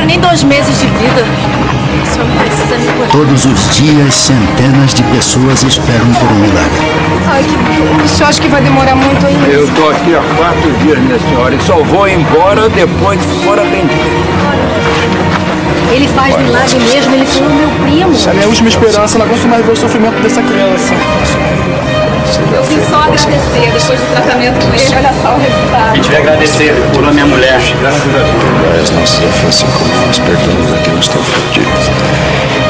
nem 2 meses de vida. O senhor não precisa me curar. Todos os dias, centenas de pessoas esperam por um milagre. Ai, o senhor acha que vai demorar muito ainda? Eu tô aqui há 4 dias, minha senhora, e só vou embora depois que for atendido. Ele faz milagre mesmo, ele foi o meu primo. Essa é a minha última esperança, não aguento mais ver o sofrimento dessa criança. Eu vim só agradecer, depois do tratamento com ele, olha só o resultado. A gente vai agradecer, curou minha mulher. Graças a Deus. As nossas ofensas como nós perdoamos a quem nos tem ofendido.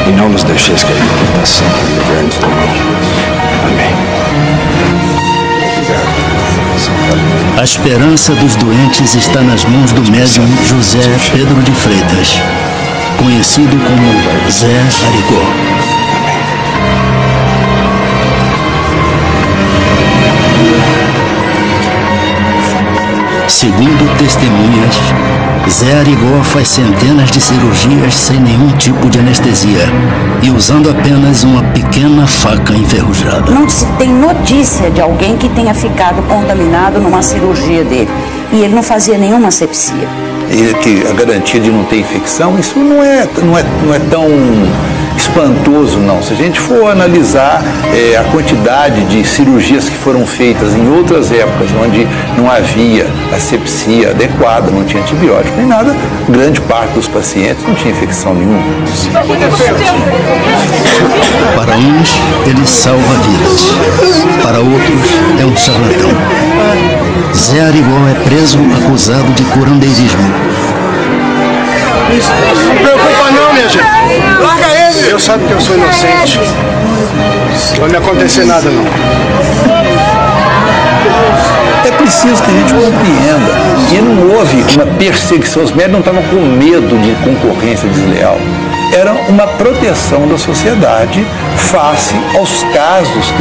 E não nos deixeis cair em tentação, e livrai-nos do mal. Amém. A esperança dos doentes está nas mãos do médium José Pedro de Freitas, conhecido como Zé Arigó. Segundo testemunhas, Zé Arigó faz centenas de cirurgias sem nenhum tipo de anestesia e usando apenas uma pequena faca enferrujada. Não se tem notícia de alguém que tenha ficado contaminado numa cirurgia dele. E ele não fazia nenhuma asepsia. E a garantia de não ter infecção, isso não é tão espantoso, não. Se a gente for analisar a quantidade de cirurgias que foram feitas em outras épocas, onde não havia asepsia adequada, não tinha antibiótico nem nada, grande parte dos pacientes não tinha infecção nenhuma. Para uns, ele salva vidas. Para outros, é um charlatão. Zé Arigó é preso acusado de curandeirismo. Não preocupa não, minha gente. Larga ele! Deus sabe que eu sou inocente. Não vai me acontecer nada, não. É preciso que a gente compreenda. E não houve uma perseguição. Os médicos não estavam com medo de concorrência desleal. Era uma proteção da sociedade face aos casos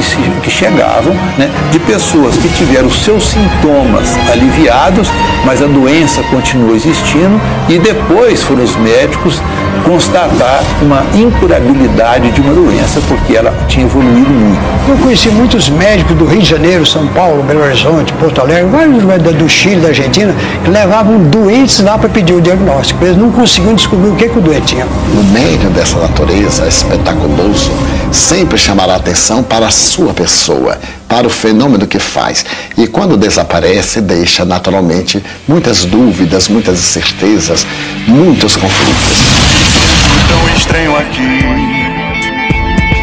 que chegavam, né, de pessoas que tiveram seus sintomas aliviados, mas a doença continuou existindo e depois foram os médicos constatar uma incurabilidade de uma doença porque ela tinha evoluído muito. Eu conheci muitos médicos do Rio de Janeiro, São Paulo, Belo Horizonte, Porto Alegre, vários do Chile, da Argentina, que levavam doentes lá para pedir o diagnóstico. Eles não conseguiam descobrir o que o doente tinha. O médium dessa natureza espetaculoso sempre chamará atenção para a sua pessoa, para o fenômeno que faz. E quando desaparece, deixa naturalmente muitas dúvidas, muitas incertezas, muitos conflitos. Tão estranho aqui,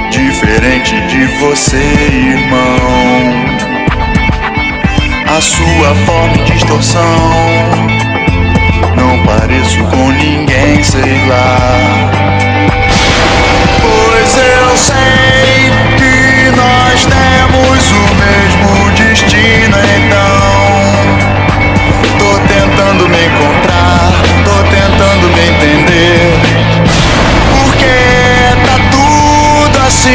diferente de você, irmão. A sua forma de distorção, não pareço com ninguém, sei lá. Pois eu sei que nós temos o mesmo destino, então tô tentando me encontrar, tô tentando me entender, porque tá tudo assim.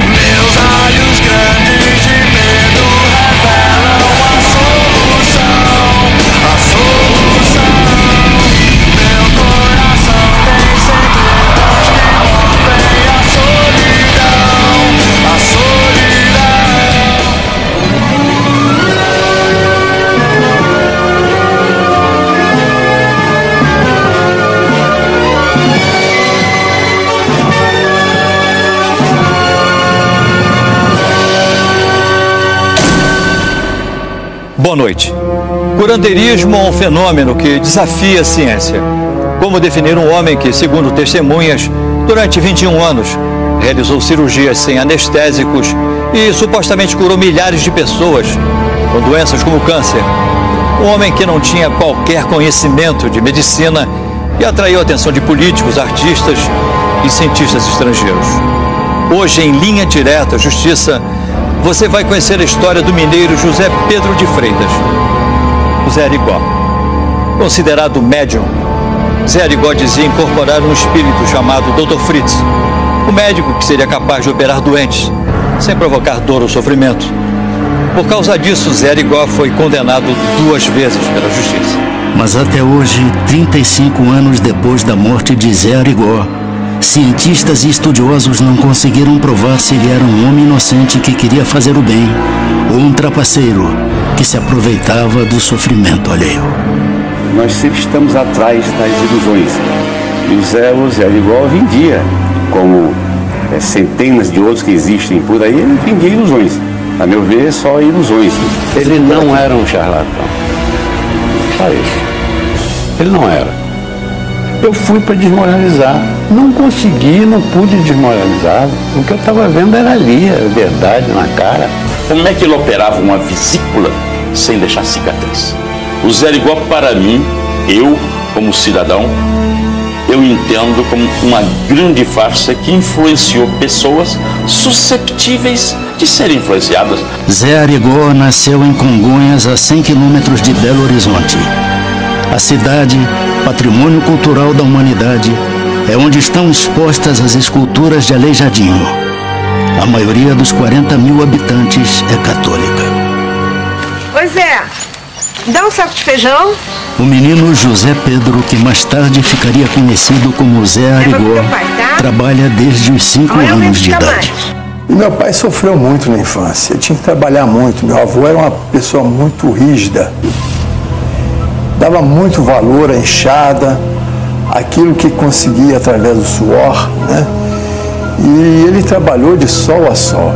Meus olhos grandes de medo revelam a solução, a solução. Meu coração tem segredos que rompem a solidão, a solidão. Boa noite. Curandeirismo é um fenômeno que desafia a ciência. Como definir um homem que, segundo testemunhas, durante 21 anos, realizou cirurgias sem anestésicos e supostamente curou milhares de pessoas com doenças como câncer. Um homem que não tinha qualquer conhecimento de medicina e atraiu a atenção de políticos, artistas e cientistas estrangeiros. Hoje, em Linha Direta Justiça, você vai conhecer a história do mineiro José Pedro de Freitas, o Zé Arigó. Considerado médium, Zé Arigó dizia incorporar um espírito chamado Dr. Fritz, o médico que seria capaz de operar doentes, sem provocar dor ou sofrimento. Por causa disso, Zé Arigó foi condenado 2 vezes pela justiça. Mas até hoje, 35 anos depois da morte de Zé Arigó, cientistas e estudiosos não conseguiram provar se ele era um homem inocente que queria fazer o bem ou um trapaceiro que se aproveitava do sofrimento alheio. Nós nós sempre estamos atrás das ilusões. E o Zé Arigó vendia, como centenas de outros que existem por aí, ele vendia ilusões. A meu ver, só ilusões. Ele não era um charlatão. Só isso. Ele não era. Eu fui para desmoralizar. Não consegui, não pude desmoralizá-lo. O que eu estava vendo era ali, a verdade na cara. Como é que ele operava uma vesícula sem deixar cicatriz? O Zé Arigó, para mim, eu, como cidadão, eu entendo como uma grande farsa que influenciou pessoas susceptíveis de serem influenciadas. Zé Arigó nasceu em Congonhas, a 100 quilômetros de Belo Horizonte. A cidade, patrimônio cultural da humanidade, é onde estão expostas as esculturas de Aleijadinho. A maioria dos 40 mil habitantes é católica. Oi, Zé, dá um saco de feijão? O menino José Pedro, que mais tarde ficaria conhecido como Zé Arigó, trabalha desde os 5 anos de idade. E meu pai sofreu muito na infância, ele tinha que trabalhar muito. Meu avô era uma pessoa muito rígida, dava muito valor à enxada, aquilo que conseguia através do suor, né? E ele trabalhou de sol a sol.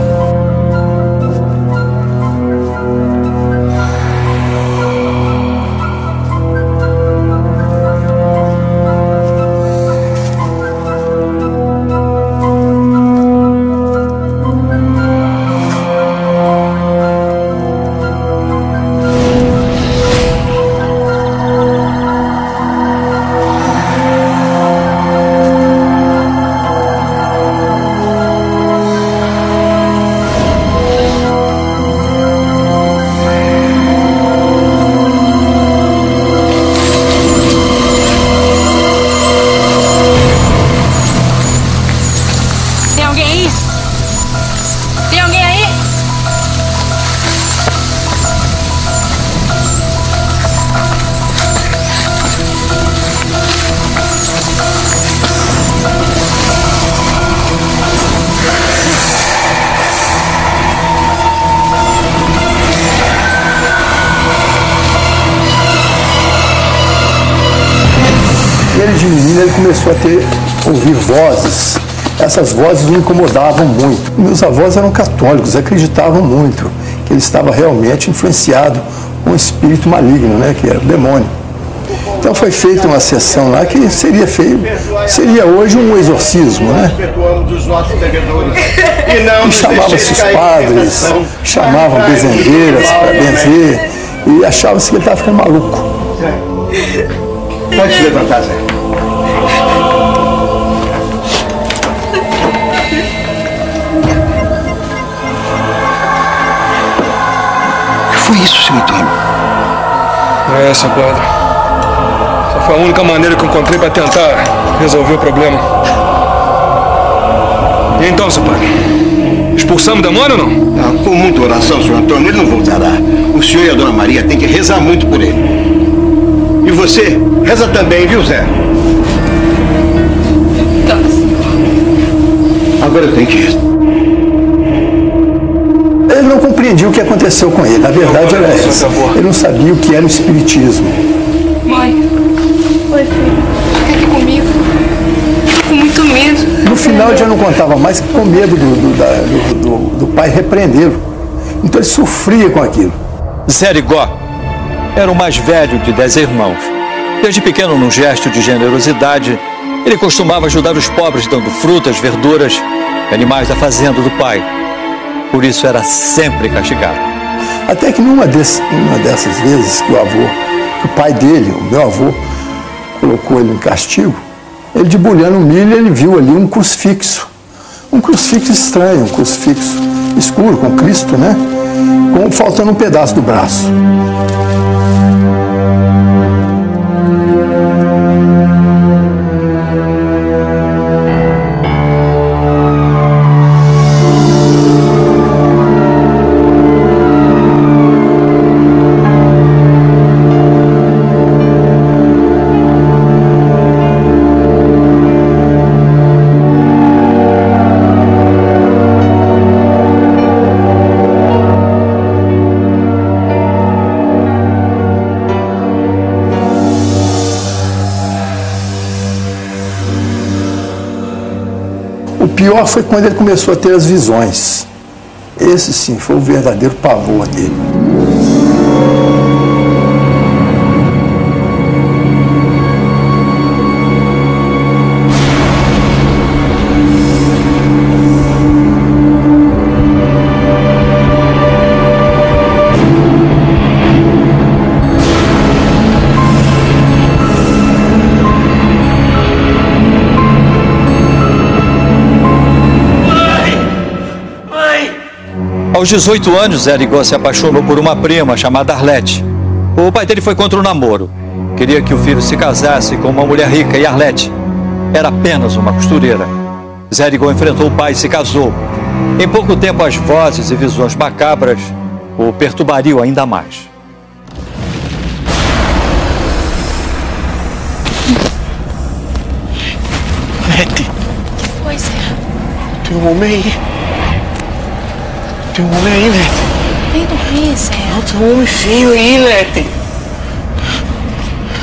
De menino ele começou a ouvir vozes. Essas vozes o incomodavam muito. Meus avós eram católicos, acreditavam muito que ele estava realmente influenciado com um espírito maligno, né, que era o demônio. Então foi feita uma sessão lá que seria hoje um exorcismo, né? E chamavam-se os padres, chamavam benzendeiras para benzer e achavam-se que ele estava ficando maluco. Pode se levantar, Zé. O que foi isso, seu Antônio? É, seu padre. Essa foi a única maneira que eu encontrei para tentar resolver o problema. E então, seu padre? Expulsamos o demônio ou não? Com muita oração, senhor Antônio, ele não voltará. O senhor e a dona Maria têm que rezar muito por ele. E você, reza também, viu, Zé? Agora eu tenho que ir. Ele não compreendia o que aconteceu com ele. A verdade era essa. Ele não sabia o que era o espiritismo. Mãe. Oi, filho. Fica aqui comigo. Fico com muito medo. No final ele já não contava mais com medo do pai repreendê-lo. Então ele sofria com aquilo. Zé Arigó era o mais velho de 10 irmãos. Desde pequeno, num gesto de generosidade, ele costumava ajudar os pobres dando frutas, verduras e animais da fazenda do pai. Por isso era sempre castigado. Até que numa dessas vezes que o pai dele, o meu avô, colocou ele em castigo, ele debulhando o milho, ele viu ali um crucifixo. Um crucifixo estranho, um crucifixo escuro, com Cristo, né? Faltando um pedaço do braço. pior foi quando ele começou a ter as visões. Esse sim foi o verdadeiro pavor dele. Aos 18 anos, Zé Arigó se apaixonou por uma prima chamada Arlete. O pai dele foi contra o namoro. Queria que o filho se casasse com uma mulher rica e Arlete era apenas uma costureira. Zé Arigó enfrentou o pai e se casou. Em pouco tempo, as vozes e visões macabras o perturbariam ainda mais. Lete, Pois é. tem um homem aí. Tem um homem aí, Lete. Vem dormir, Zé. Tem um homem feio aí, Lete.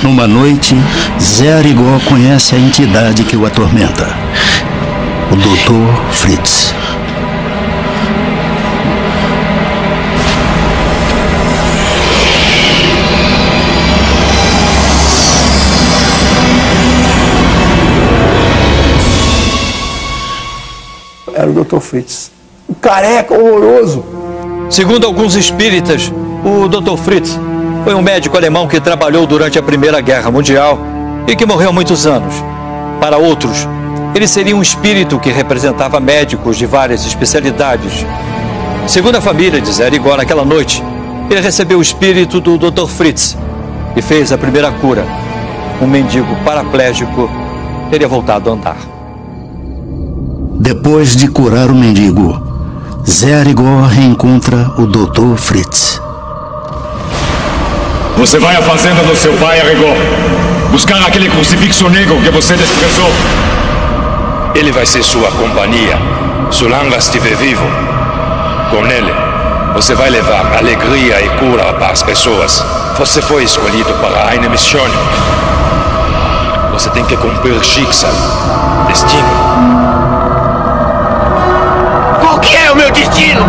Numa noite, Zé Arigó conhece a entidade que o atormenta. O Dr. Fritz. Era o Dr. Fritz. O careca horroroso. Segundo alguns espíritas, o Dr. Fritz foi um médico alemão que trabalhou durante a Primeira Guerra Mundial e que morreu há muitos anos. Para outros, ele seria um espírito que representava médicos de várias especialidades. Segundo a família de Zé Arigó, naquela noite, ele recebeu o espírito do Dr. Fritz e fez a primeira cura. Um mendigo paraplégico teria voltado a andar. Depois de curar o mendigo, Zé Arigó reencontra o Dr. Fritz. Você vai à fazenda do seu pai, Arigó, buscar aquele crucifixo negro que você desprezou. Ele vai ser sua companhia, solange estiver vivo. Com ele, você vai levar alegria e cura para as pessoas. Você foi escolhido para uma missão. Você tem que cumprir Schicksal, destino. Qual que é o meu destino?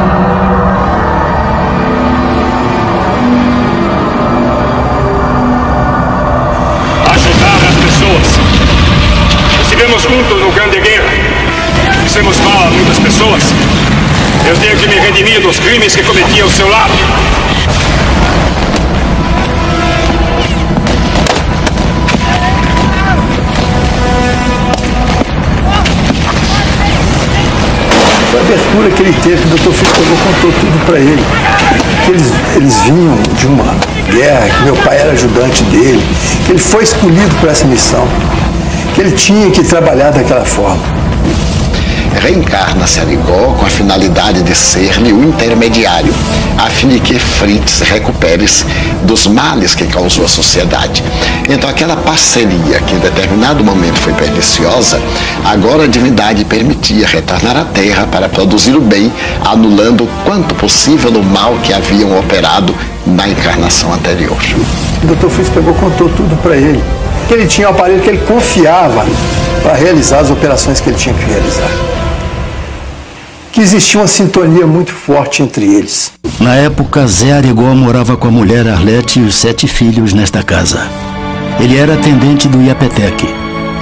Ajudar as pessoas. Estivemos juntos no Grande Guerra. Fizemos mal a muitas pessoas. Eu tenho que me redimir dos crimes que cometi ao seu lado. A abertura que ele teve, o Dr. Fritz contou tudo para ele. Que eles vinham de uma guerra, que meu pai era ajudante dele, que ele foi escolhido para essa missão, que ele tinha que trabalhar daquela forma. Reencarna-se Arigó com a finalidade de ser-lhe o intermediário, a fim de que Fritz recupere-se dos males que causou à sociedade. Então aquela parceria que em determinado momento foi perniciosa, agora a divindade permitia retornar à Terra para produzir o bem, anulando quanto possível o mal que haviam operado na encarnação anterior. O Dr. Fritz contou tudo para ele, que ele tinha um aparelho que ele confiava para realizar as operações que ele tinha que realizar. Que existia uma sintonia muito forte entre eles. Na época, Zé Arigó morava com a mulher Arlete e os 7 filhos nesta casa. Ele era atendente do IAPTEC,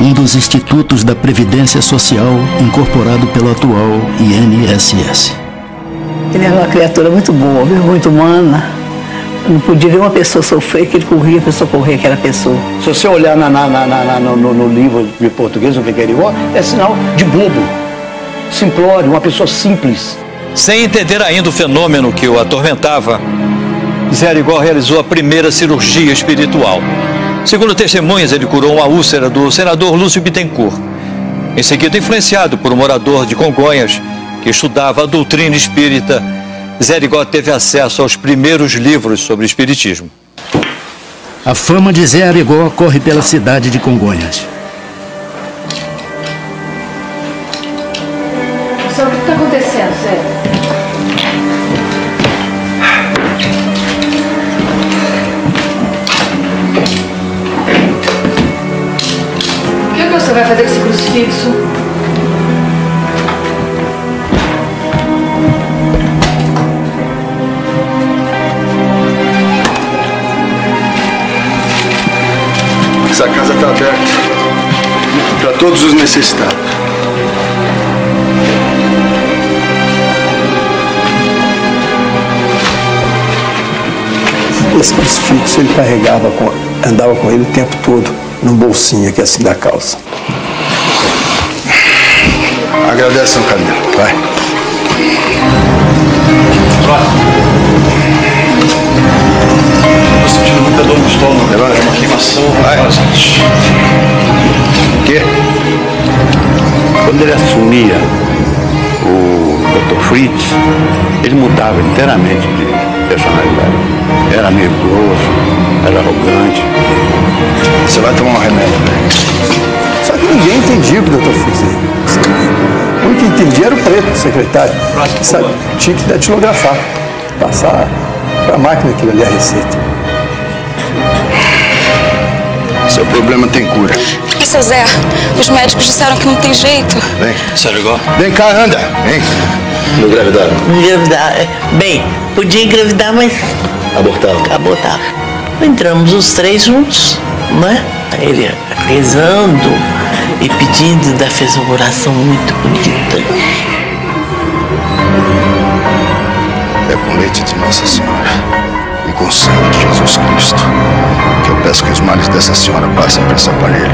um dos institutos da Previdência Social incorporado pelo atual INSS. Ele era uma criatura muito boa, muito humana. Não podia ver uma pessoa sofrer, que ele corria para socorrer aquela pessoa. Se você olhar no livro de português, o que é Arigó, é sinal de bobo, simplório, uma pessoa simples. Sem entender ainda o fenômeno que o atormentava, Zé Arigó realizou a primeira cirurgia espiritual. Segundo testemunhas, ele curou uma úlcera do senador Lúcio Bittencourt. Em seguida, influenciado por um morador de Congonhas que estudava a doutrina espírita, Zé Arigó teve acesso aos primeiros livros sobre espiritismo. A fama de Zé Arigó corre pela cidade de Congonhas. O que está acontecendo, Zé? O que você vai fazer com esse crucifixo? Essa casa está aberta para todos os necessitados. Esse crucifixo ele carregava, andava com ele o tempo todo, num bolsinho aqui assim da calça. Agradece, São Camilo. Vai. Tô sentindo muita dor no estômago. Levanta. É uma queimação. Vai. O quê? Quando ele assumia o Dr. Fritz, ele mudava inteiramente de personalidade. Era meio grosso, era arrogante. Você vai tomar um remédio, né? Só que ninguém entendia o que o doutor fazia. O único que entendia era o preto, o secretário. Sabe, tinha que datilografar, passar para a máquina aquilo ali, a receita. Seu problema tem cura. E seu Zé, os médicos disseram que não tem jeito. Vem. Sério, igual? Vem cá, anda. Vem. Não engravidar. Engravidar. Bem, podia engravidar, mas Abortava. abortava. Entramos os três juntos, né? Ele rezando e pedindo, ainda fez uma oração muito bonita. É com leite de Nossa Senhora e com sangue de Jesus Cristo que eu peço que os males dessa senhora passem para esse aparelho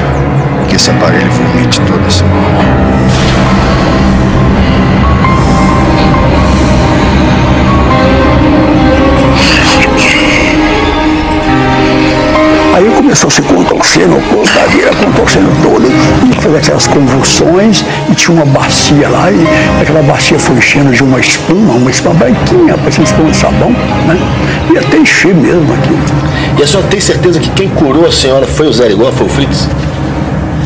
e que esse aparelho vomite toda essa Aí começou a se contorcendo, o corpo da vida contorcendo todo, e fez aquelas convulsões, e tinha uma bacia lá, e aquela bacia foi enchendo de uma espuma branquinha, parecendo espuma de sabão, né? E até encher mesmo aquilo. E a senhora tem certeza que quem curou a senhora foi o Zé Arigó, foi o Fritz?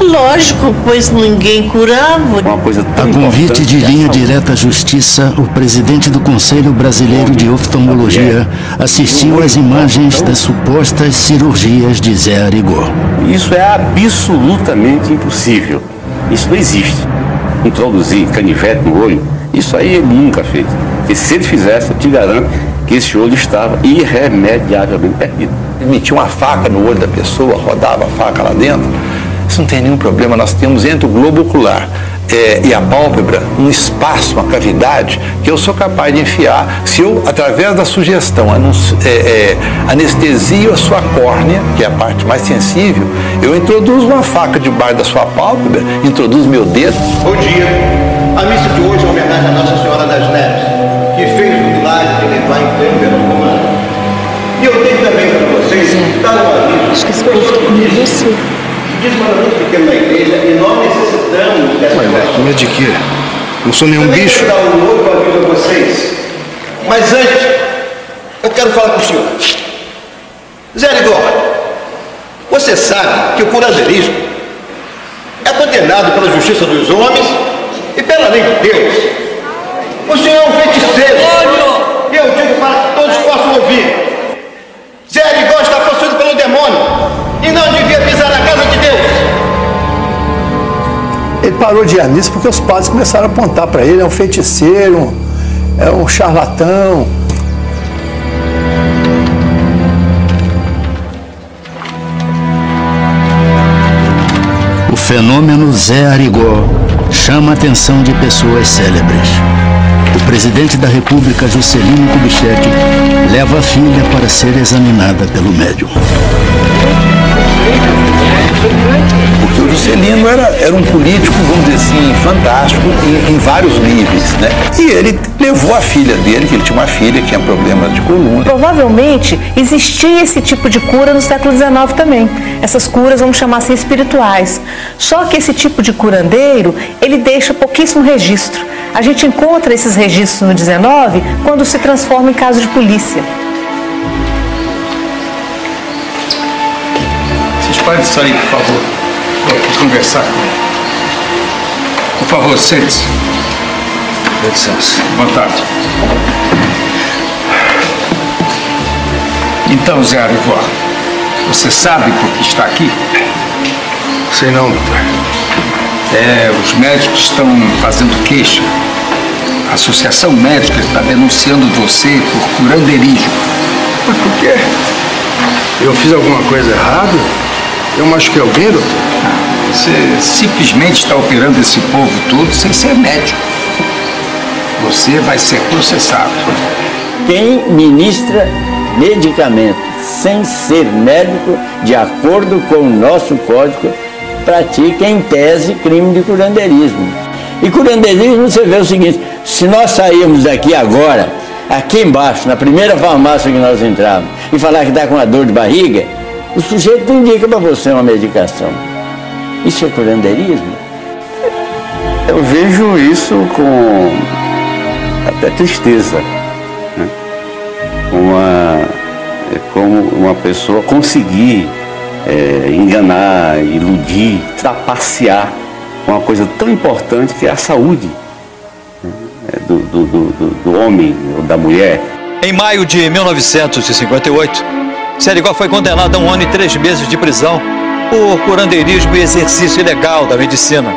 Lógico, pois ninguém curava. Uma coisa tão A convite de linha direta à justiça, o presidente do Conselho Brasileiro de Oftalmologia assistiu às imagens das supostas cirurgias de Zé Arigó. Isso é absolutamente impossível. Isso não existe. Introduzir canivete no olho, isso aí ele nunca fez. E se ele fizesse, eu te garanto que esse olho estava irremediavelmente perdido. Ele metia uma faca no olho da pessoa, rodava a faca lá dentro. Isso não tem nenhum problema. Nós temos entre o globo ocular e a pálpebra um espaço, uma cavidade que eu sou capaz de enfiar. Se eu, através da sugestão, anestesio a sua córnea, que é a parte mais sensível, eu introduzo uma faca debaixo da sua pálpebra, introduzo meu dedo. Bom dia. A missa de hoje é uma homenagem a Nossa Senhora das Neves, que fez o milagre de levar em pleno verão romano. E eu tenho também para vocês dar um aviso. Acho que esse povo está comigo você. Diz um mandamento pequeno da igreja e nós necessitamos dessa conversa. Mas de quê? Não sou nenhum bicho. Eu vou dar um outro aviso a vocês. Mas antes, eu quero falar com o senhor. Zé Arigó, você sabe que o curandeirismo é condenado pela justiça dos homens e pela lei de Deus. O senhor é um feiticeiro. E eu digo para que todos possam ouvir. Zé Arigó está possuído pelo demônio e não devia pisar na casa de Deus. Ele parou de ir à missa porque os padres começaram a apontar para ele, é um feiticeiro, é um charlatão. O fenômeno Zé Arigó chama a atenção de pessoas célebres. O presidente da República, Juscelino Kubitschek, leva a filha para ser examinada pelo médium. Porque o Juscelino era um político, vamos dizer assim, fantástico em vários níveis, né? E ele levou a filha dele, que ele tinha uma filha que tinha problemas de coluna. Provavelmente existia esse tipo de cura no século XIX também. Essas curas, vamos chamar assim, espirituais. Só que esse tipo de curandeiro, ele deixa pouquíssimo registro. A gente encontra esses registros no XIX quando se transforma em caso de polícia. Vocês podem sair, por favor. Vamos conversar. Por favor, sente-se. Dê licença. Boa tarde. Então, Zé Arigó, você sabe por que está aqui? Sei não, doutor. Os médicos estão fazendo queixa. A Associação Médica está denunciando você por curandeirismo. Mas por quê? Eu fiz alguma coisa errada? Eu machuquei alguém, doutor? Você simplesmente está operando esse povo todo sem ser médico. Você vai ser processado. Quem ministra medicamento sem ser médico, de acordo com o nosso código, pratica em tese crime de curandeirismo. E curandeirismo, você vê o seguinte: se nós sairmos daqui agora, aqui embaixo, na primeira farmácia que nós entramos, e falar que está com uma dor de barriga, o sujeito indica para você uma medicação. Isso é curandeirismo? Eu vejo isso com até tristeza, né? Como uma pessoa conseguir enganar, iludir, trapacear uma coisa tão importante que é a saúde, né? do homem ou da mulher. Em maio de 1958, Serigó foi condenado a 1 ano e 3 meses de prisão por curandeirismo e exercício ilegal da medicina.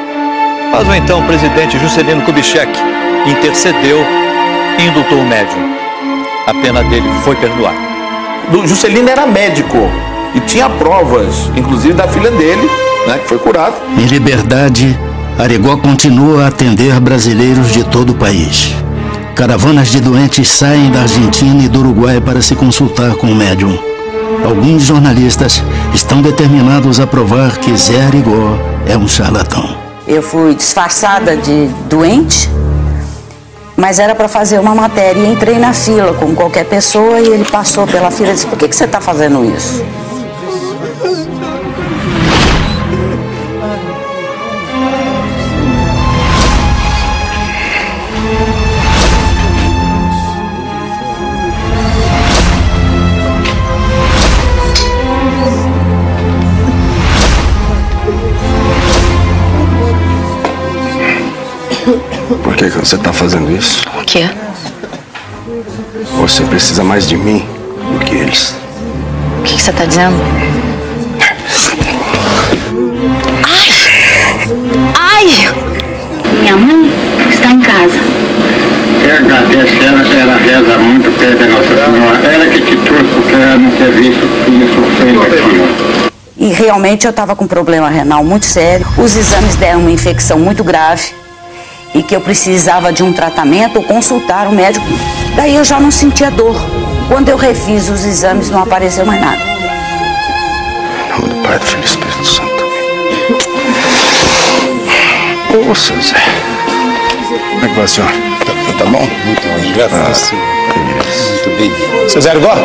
Mas o então presidente Juscelino Kubitschek intercedeu e indultou o médium. A pena dele foi perdoada. O Juscelino era médico e tinha provas, inclusive da filha dele, né, que foi curada. Em liberdade, Arigó continua a atender brasileiros de todo o país. Caravanas de doentes saem da Argentina e do Uruguai para se consultar com o médium. Alguns jornalistas estão determinados a provar que Zé Arigó é um charlatão. Eu fui disfarçada de doente, mas era para fazer uma matéria e entrei na fila como qualquer pessoa e ele passou pela fila e disse: por que você está fazendo isso? Por que você está fazendo isso? O quê? Você precisa mais de mim do que eles. O que você está dizendo? Ai! Minha mãe está em casa. Eu agradeço ela reza muito perto da Nossa Senhora. Ela que te trouxe porque ela não quer ver seu filho sofrendo aqui. E realmente eu estava com um problema renal muito sério. Os exames deram uma infecção muito grave e que eu precisava de um tratamento ou consultar o médico. Daí eu já não sentia dor. Quando eu refiz os exames, não apareceu mais nada. Em nome do Pai, do Filho e do Espírito Santo. Ouça, Zé. Como é que vai, senhor? Tá bom? Muito bom. Graças a Deus. Muito bem. Seu Zé Arigó?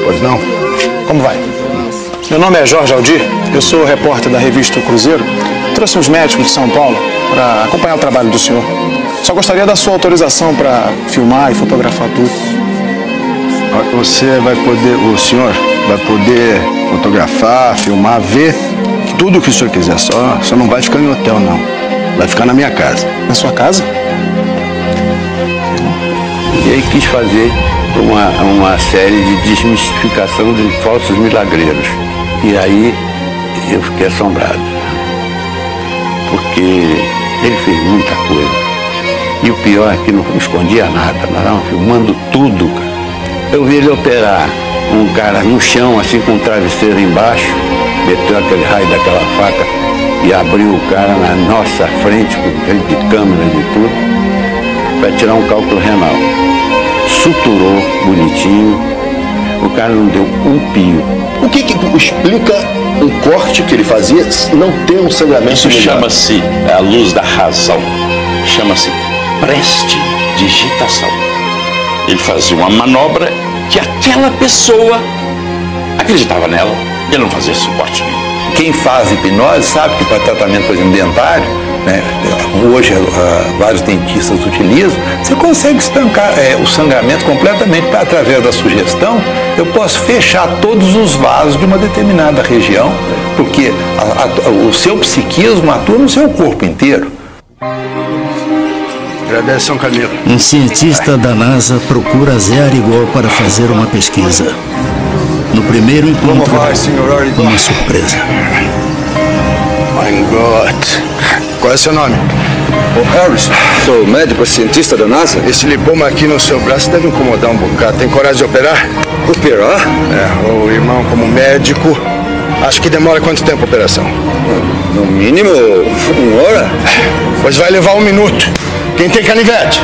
Pois não. Como vai? Meu nome é Jorge Aldir, eu sou repórter da revista O Cruzeiro. Trouxe uns médicos de São Paulo para acompanhar o trabalho do senhor. Só gostaria da sua autorização para filmar e fotografar tudo. Você vai poder, o senhor vai poder fotografar, filmar, ver tudo o que o senhor quiser. Só não vai ficar em hotel, não. Vai ficar na minha casa. Na sua casa? E aí quis fazer uma série de desmistificação de falsos milagreiros. E aí eu fiquei assombrado. Porque ele fez muita coisa. E o pior é que não escondia nada, nós estávamos filmando tudo, cara. Eu vi ele operar um cara no chão, assim, com um travesseiro embaixo, meteu aquele raio daquela faca e abriu o cara na nossa frente, com aquele de câmera e tudo, para tirar um cálculo renal. Suturou bonitinho, o cara não deu um pio. O que explica um corte que ele fazia não ter um sangramento? Isso chama-se a luz da razão. Chama-se prestidigitação. Ele fazia uma manobra que aquela pessoa acreditava nela e ele não fazia suporte nenhum. Quem faz hipnose sabe que para tratamento, por exemplo, dentário, né, hoje vários dentistas utilizam, você consegue estancar o sangramento completamente através da sugestão. Eu posso fechar todos os vasos de uma determinada região, porque o seu psiquismo atua no seu corpo inteiro. Agradece, São Camilo. Um cientista da NASA procura Zé Arigó para fazer uma pesquisa. No primeiro encontro, uma surpresa. My God. Qual é seu nome? Harris, sou médico cientista da NASA. Esse lipoma aqui no seu braço deve incomodar um bocado. Tem coragem de operar? Operar? O irmão, como médico, Acho que demora quanto tempo a operação? No mínimo, 1 hora. Pois vai levar 1 minuto. Quem tem canivete?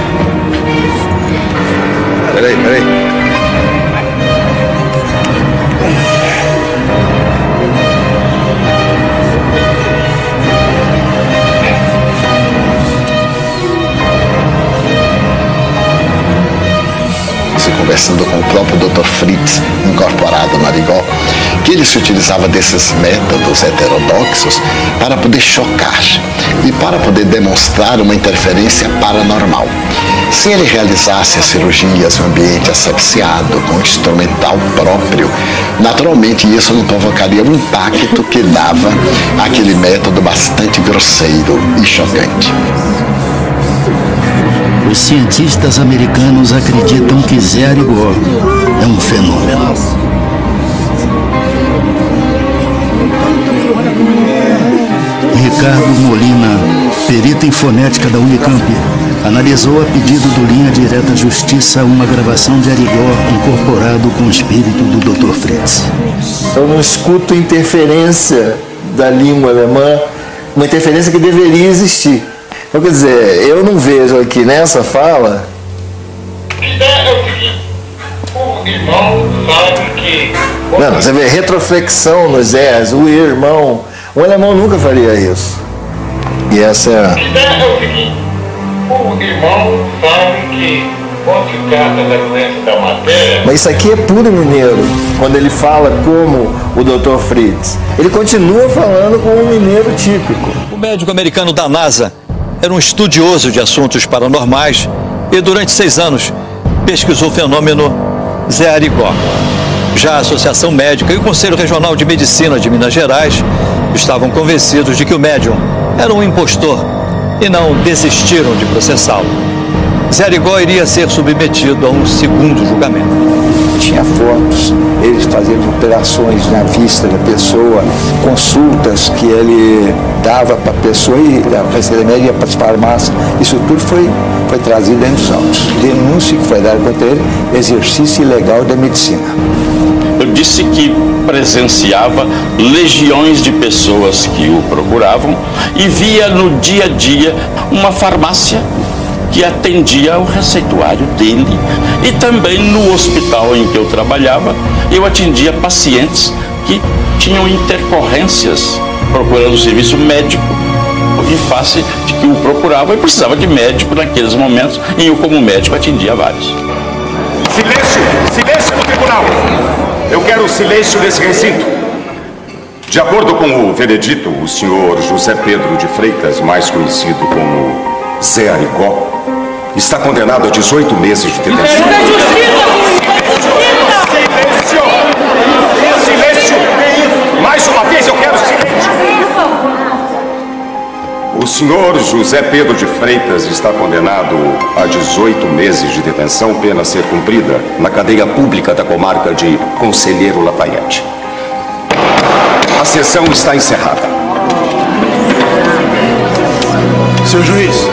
Peraí. Conversando com o próprio Dr. Fritz, incorporado no Arigó, que ele se utilizava desses métodos heterodoxos para poder chocar e para poder demonstrar uma interferência paranormal. Se ele realizasse as cirurgias em um ambiente asepsiado, com instrumental próprio, naturalmente isso não provocaria o impacto que dava aquele método bastante grosseiro e chocante. Os cientistas americanos acreditam que Zé Arigó é um fenômeno. Ricardo Molina, perito em fonética da Unicamp, analisou a pedido do Linha Direta Justiça uma gravação de Arigó incorporado com o espírito do Dr. Fritz. Eu não escuto interferência da língua alemã, uma interferência que deveria existir. Então, quer dizer, eu não vejo aqui nessa fala. Não, você vê retroflexão nos Zés, o irmão. Um alemão nunca faria isso. E essa é a. O irmão sabe que quando se trata da doença da matéria. Mas isso aqui é puro mineiro, quando ele fala como o Dr. Fritz. Ele continua falando como um mineiro típico. O médico americano da NASA era um estudioso de assuntos paranormais e durante 6 anos pesquisou o fenômeno Zé Arigó. Já a Associação Médica e o Conselho Regional de Medicina de Minas Gerais estavam convencidos de que o médium era um impostor e não desistiram de processá-lo. Zé Arigó iria ser submetido a um segundo julgamento. Tinha fotos, eles fazendo operações na vista da pessoa, consultas que ele dava para a pessoa e a remédio ia para as farmácias. Isso tudo foi trazido dentro dos autos. Denúncia que foi dada contra ele, exercício ilegal da medicina. Eu disse que presenciava legiões de pessoas que o procuravam e via no dia a dia uma farmácia que atendia o receituário dele. E também no hospital em que eu trabalhava, eu atendia pacientes que tinham intercorrências procurando o serviço médico em face de que o procurava e precisava de médico naqueles momentos, e eu como médico atendia vários. Silêncio! Silêncio no tribunal! Eu quero silêncio nesse recinto. De acordo com o veredito, o senhor José Pedro de Freitas, mais conhecido como Zé Arigó, está condenado a 18 meses de detenção. Silêncio! Silêncio! Mais uma vez eu quero silêncio! O senhor José Pedro de Freitas está condenado a 18 meses de detenção, pena a ser cumprida na cadeia pública da comarca de Conselheiro Lafayette. A sessão está encerrada. Seu juiz.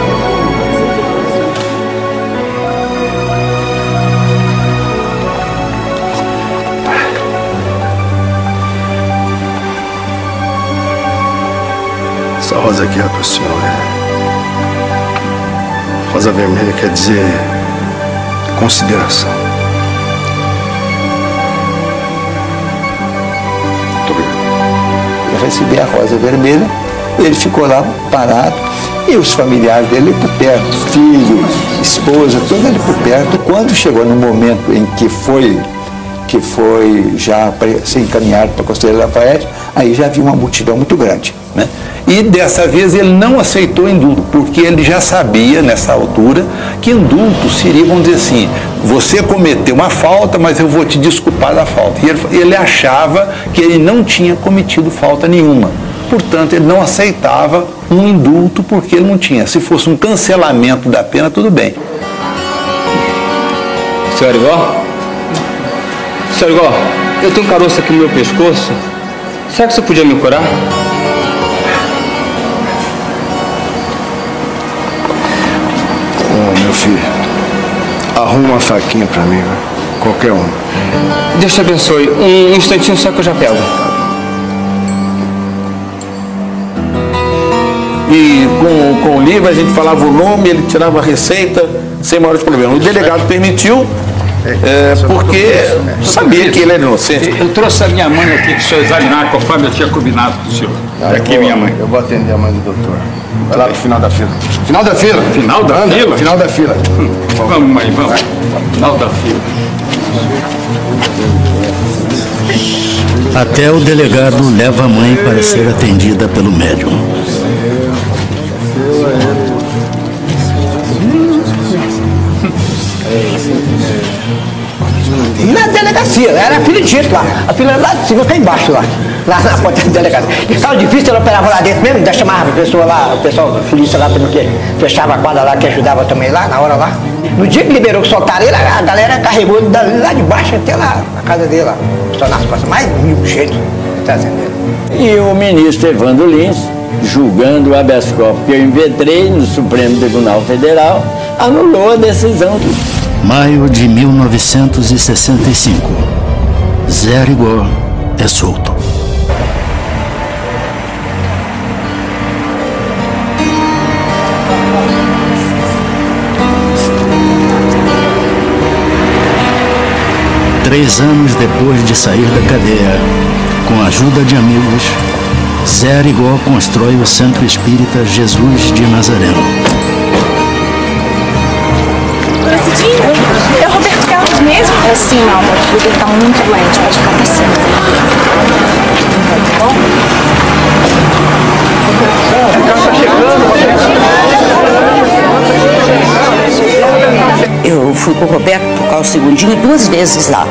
Essa rosa aqui é para o senhor. Rosa vermelha quer dizer consideração. Muito obrigado. Eu recebi a rosa vermelha, ele ficou lá parado e os familiares dele por perto, filhos, esposa, todos ali por perto. Quando chegou no momento em que foi já ser encaminhado para a Conselheiro Lafayette, aí já havia uma multidão muito grande, né? E dessa vez ele não aceitou indulto, porque ele já sabia, nessa altura, que indulto seria, vamos dizer assim, você cometeu uma falta, mas eu vou te desculpar da falta. E ele achava que ele não tinha cometido falta nenhuma. Portanto, ele não aceitava um indulto porque ele não tinha. Se fosse um cancelamento da pena, tudo bem. Senhor Arigó? Senhor Arigó, eu tenho um caroço aqui no meu pescoço. Será que você podia me curar? Meu filho, arruma uma faquinha pra mim, qualquer uma. Deus te abençoe. Um instantinho só que eu já pego. e com o livro a gente falava o nome, ele tirava a receita sem maiores problemas. O delegado permitiu, porque sabia que ele era inocente. Eu trouxe a minha mãe aqui para o senhor examinar conforme eu tinha combinado com o senhor. Aqui minha mãe. Eu vou atender a mãe do doutor. Vai lá pro final da fila. Final da fila? Final da fila? Final da fila. Vamos, mãe, vamos. Final da fila. Até o delegado leva a mãe para ser atendida pelo médium. Na delegacia, era a fila de gente lá. A fila lá de cima, cá embaixo lá. Lá na porta da delegacia. E estava difícil, ela operava lá dentro mesmo, ainda chamava a pessoa lá, o pessoal da polícia lá, porque fechava a quadra lá, que ajudava também lá, na hora lá. No dia que liberou, que soltaram ele, a galera carregou ele lá de baixo até lá, na casa dele lá. Só nas costas, mais de 1000 jeitos trazendo ele. E o ministro Evandro Lins, julgando o habeas corpus que eu impetrei no Supremo Tribunal Federal, anulou a decisão. Maio de 1965. Zé Arigó é solto. Três anos depois de sair da cadeia, com a ajuda de amigos, Zé Arigó constrói o Centro Espírita Jesus de Nazareno. É o Roberto Carlos mesmo? É sim, não. Meu filho está muito doente, pode ficar passando. Eu fui com o Roberto tocar o segundinho 2 vezes lá.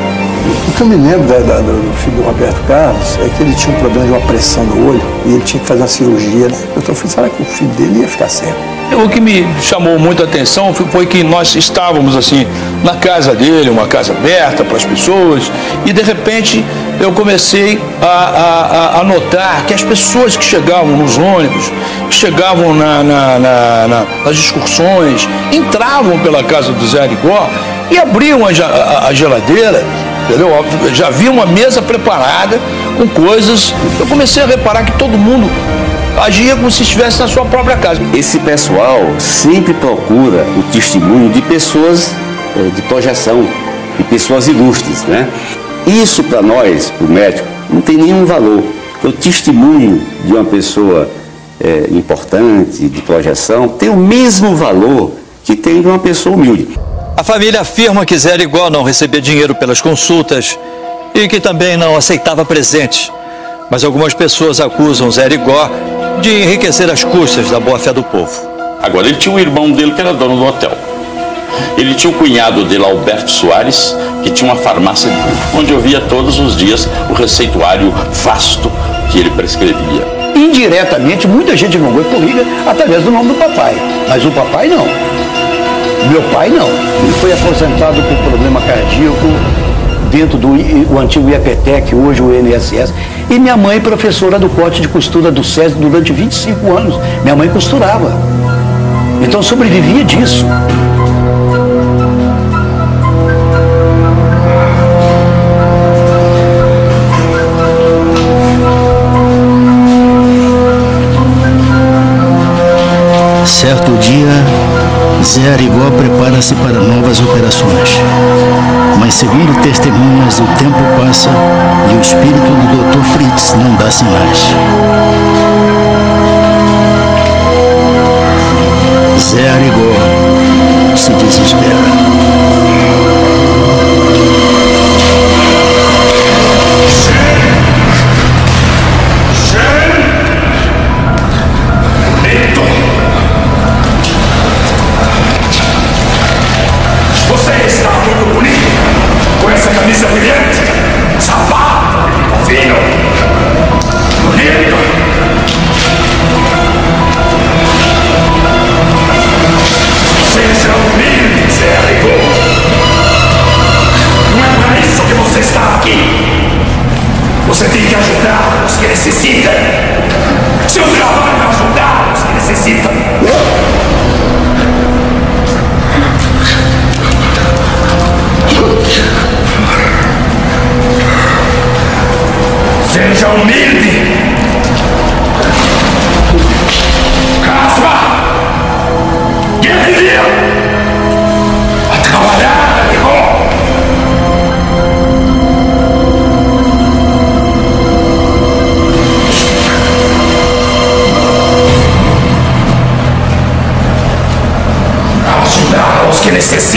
O que eu me lembro do filho do Roberto Carlos é que ele tinha um problema de uma pressão no olho e ele tinha que fazer uma cirurgia, né? Eu falei, será que o filho dele ia ficar cego? O que me chamou muita atenção foi que nós estávamos assim na casa dele, uma casa aberta para as pessoas, e de repente eu comecei a notar que as pessoas que chegavam nos ônibus, que chegavam nas excursões, entravam pela casa do Zé Arigó e abriam a geladeira, entendeu? Já havia uma mesa preparada com coisas. Eu comecei a reparar que todo mundo agia como se estivesse na sua própria casa. Esse pessoal sempre procura o testemunho de pessoas de projeção, de pessoas ilustres, né? Isso para nós, para o médico, não tem nenhum valor. O testemunho de uma pessoa importante, de projeção, tem o mesmo valor que tem de uma pessoa humilde. A família afirma que Zé Arigó não recebia dinheiro pelas consultas e que também não aceitava presentes. Mas algumas pessoas acusam Zé Arigó de enriquecer às custas da boa-fé do povo. Agora, ele tinha um irmão dele que era dono do hotel. Ele tinha o cunhado dele, Alberto Soares, que tinha uma farmácia onde eu via todos os dias o receituário vasto que ele prescrevia. Indiretamente, muita gente não foi corrida através do nome do papai, mas o papai não. Meu pai não. Ele foi aposentado por problema cardíaco dentro do antigo IAPTEC, hoje o INSS. E minha mãe, professora do corte de costura do SESI durante 25 anos. Minha mãe costurava. Então sobrevivia disso. Certo dia, Zé Arigó prepara-se para novas operações. Mas, segundo testemunhas, o tempo passa e o espírito do Dr. Fritz não dá sinais. Zé Arigó se desespera. Camisa brilhante, sapato, fino, bonito. Seja humilde, Zé.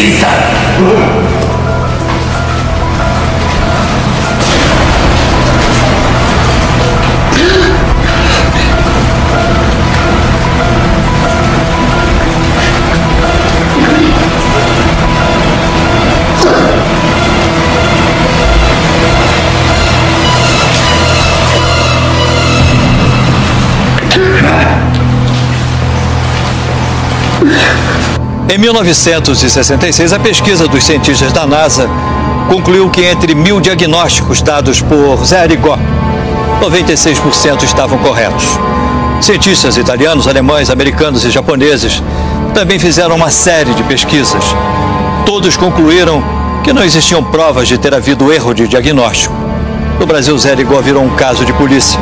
Eita! Em 1966, a pesquisa dos cientistas da NASA concluiu que entre 1.000 diagnósticos dados por Zé Arigó, 96% estavam corretos. Cientistas italianos, alemães, americanos e japoneses também fizeram uma série de pesquisas. Todos concluíram que não existiam provas de ter havido erro de diagnóstico. No Brasil, Zé Arigó virou um caso de polícia.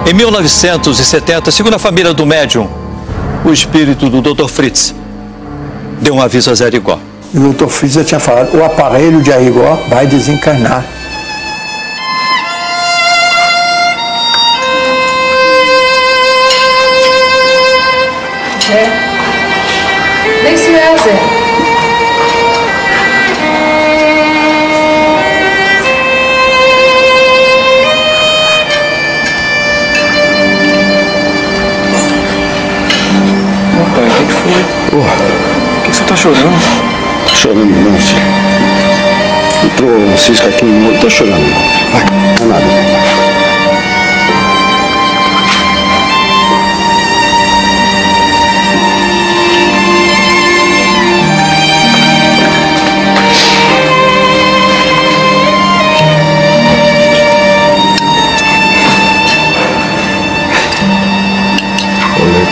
Em 1970, segundo a família do médium, o espírito do Dr. Fritz deu um aviso a Zé Arigó. O Dr. Fritz já tinha falado, o aparelho de Arigó vai desencarnar. Zé? Nem isso é, Zé. Pai, o que foi? Por que você tá chorando? Tô chorando não, filho. Entrou um cisco aqui no olho, tô chorando não. Vai, não é nada.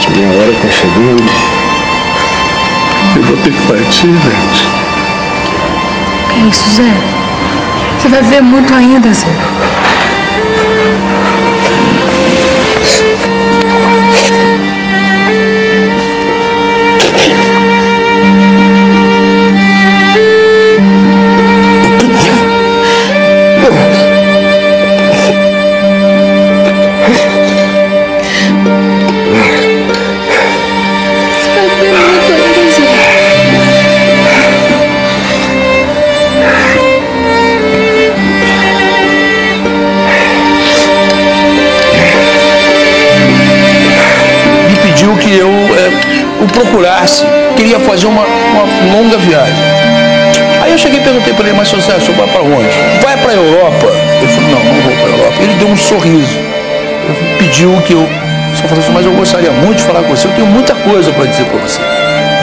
Minha hora tá chegando. Eu vou ter que partir, gente. Que isso, Zé? Você vai ver muito ainda, Zé. Que eu o procurasse, queria fazer uma longa viagem. Aí eu cheguei e perguntei para ele, mas seu Zé, o senhor vai para onde? Vai para a Europa? Ele falou, não vou para a Europa. Ele deu um sorriso. Ele pediu que eu só falasse, mas eu gostaria muito de falar com você, eu tenho muita coisa para dizer para você.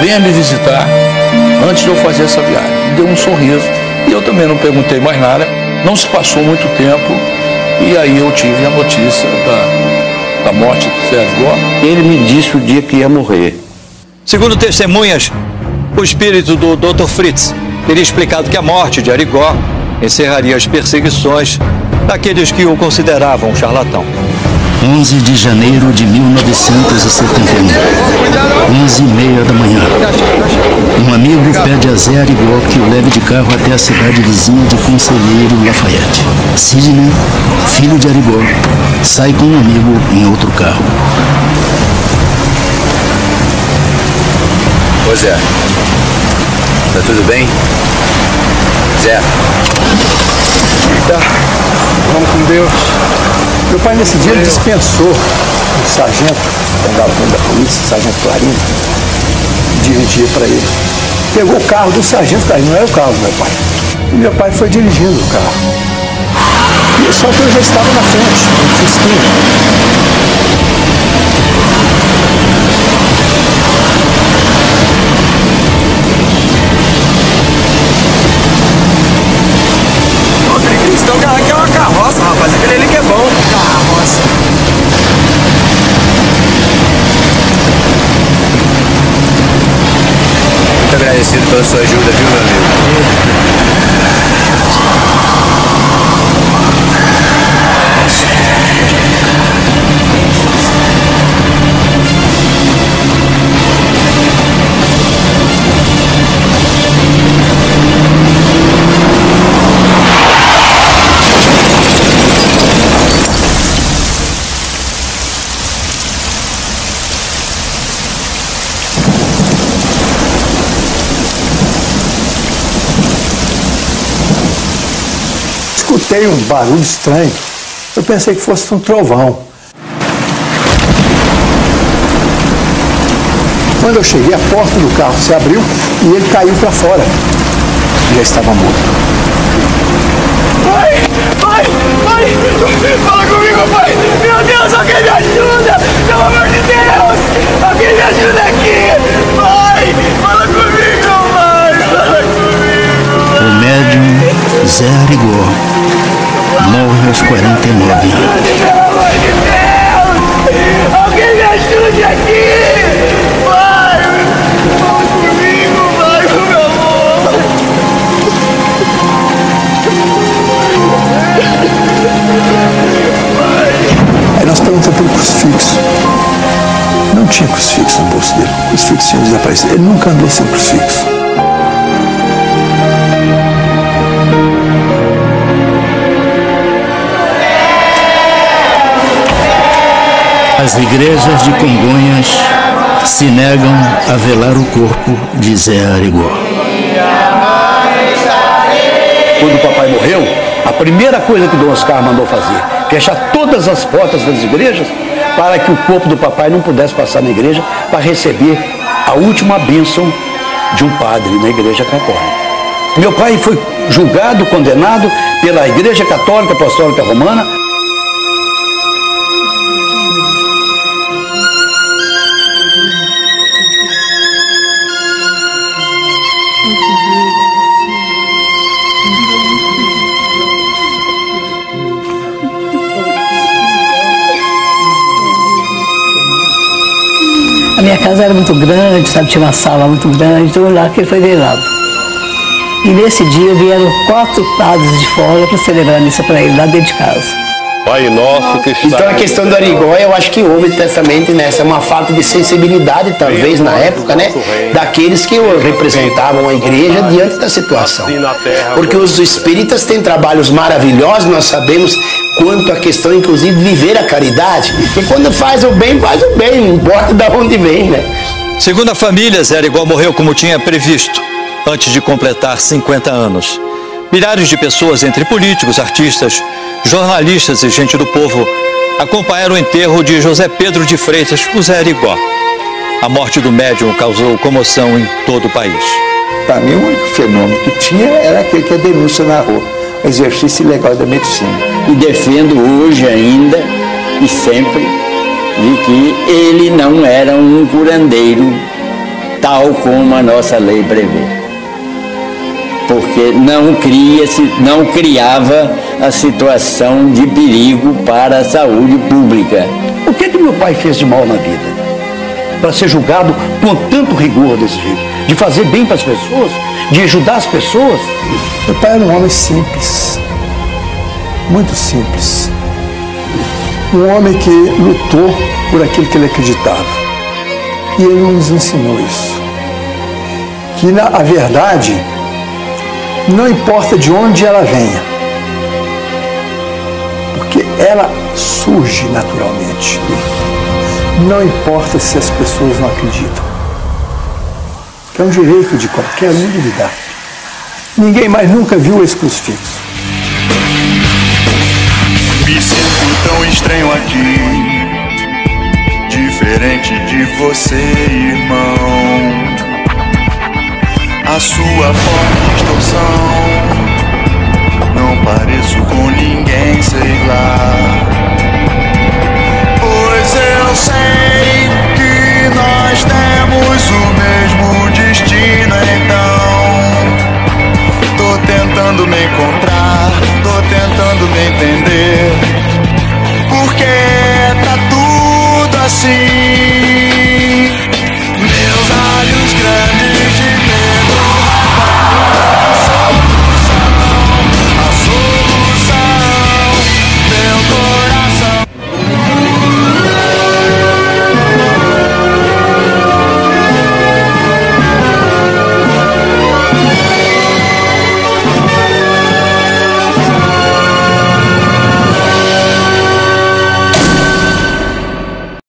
Venha me visitar antes de eu fazer essa viagem. Ele deu um sorriso e eu também não perguntei mais nada. Não se passou muito tempo e aí eu tive a notícia da morte do Zé Arigó. Ele me disse o dia que ia morrer. Segundo testemunhas, o espírito do Dr. Fritz teria explicado que a morte de Arigó encerraria as perseguições daqueles que o consideravam um charlatão. 11 de janeiro de 1971, 11h30 da manhã. Um amigo pede a Zé Arigó que o leve de carro até a cidade vizinha de Conselheiro Lafayette. Sidney, filho de Arigó, sai com um amigo em outro carro. Ô Zé, tá tudo bem? Zé? Tá, vamos com Deus. Meu pai nesse dia ele dispensou o sargento, o galpão da polícia, o sargento Clarinho, dirigia para ele. Pegou o carro do sargento Clarinho, não era o carro do meu pai. E meu pai foi dirigindo o carro. E só que eu já estava na frente, no Fusquinha. Então aqui é uma carroça, rapaz. Aquele ali que é bom. Carroça. Muito agradecido pela sua ajuda, viu, meu amigo? escutei um barulho estranho. Eu pensei que fosse um trovão. Quando eu cheguei, a porta do carro se abriu e ele caiu para fora. Já estava morto. Pai! Pai! Pai! Fala comigo, pai! Meu Deus, alguém me ajuda! Pelo amor de Deus! Alguém me ajuda aqui! Pai! Fala comigo, pai! Fala comigo! O médium Zé Arigó morre aos 49 anos. Pelo amor de Deus! Alguém me ajude aqui! Pai! Fala comigo, pai! Por favor! Aí nós perguntamos pelo crucifixo. Não tinha crucifixo no bolso dele. O crucifixo tinha desaparecido. Ele nunca andou sem crucifixo. As igrejas de Congonhas se negam a velar o corpo de Zé Arigó. Quando o papai morreu, a primeira coisa que Dom Oscar mandou fazer, fechar todas as portas das igrejas para que o corpo do papai não pudesse passar na igreja para receber a última bênção de um padre na igreja católica. Meu pai foi julgado, condenado pela Igreja Católica Apostólica Romana. A minha casa era muito grande, sabe, tinha uma sala muito grande, então lá que ele foi velado. E nesse dia vieram 4 padres de fora para celebrar a missa para ele, lá dentro de casa. Pai nosso que está... Então a questão do Arigó, eu acho que houve também nessa uma falta de sensibilidade, talvez, na época, né? Daqueles que representavam a igreja diante da situação. Porque os espíritas têm trabalhos maravilhosos, nós sabemos quanto a questão, inclusive, de viver a caridade. E quando faz o bem, não importa de onde vem, né? Segundo a família, Zé Arigó morreu como tinha previsto, antes de completar 50 anos. Milhares de pessoas, entre políticos, artistas, jornalistas e gente do povo, acompanharam o enterro de José Pedro de Freitas, o Zé Arigó. A morte do médium causou comoção em todo o país. Para mim, o único fenômeno que tinha era aquele que a denúncia na rua, o exercício ilegal da medicina. E defendo hoje ainda e sempre de que ele não era um curandeiro tal como a nossa lei prevê. Porque não criava a situação de perigo para a saúde pública. O que meu pai fez de mal na vida? Para ser julgado com tanto rigor desse jeito? De fazer bem para as pessoas? De ajudar as pessoas? Meu pai era um homem simples. Muito simples. Um homem que lutou por aquilo que ele acreditava. E ele nos ensinou isso. Que, na verdade, não importa de onde ela venha, porque ela surge naturalmente. Não importa se as pessoas não acreditam. É um direito de qualquer um duvidar. Ninguém mais nunca viu esse crucifixo. Me sinto tão estranho aqui, diferente de você, irmão. A sua forma de distorção, não pareço com ninguém, sei lá. Pois eu sei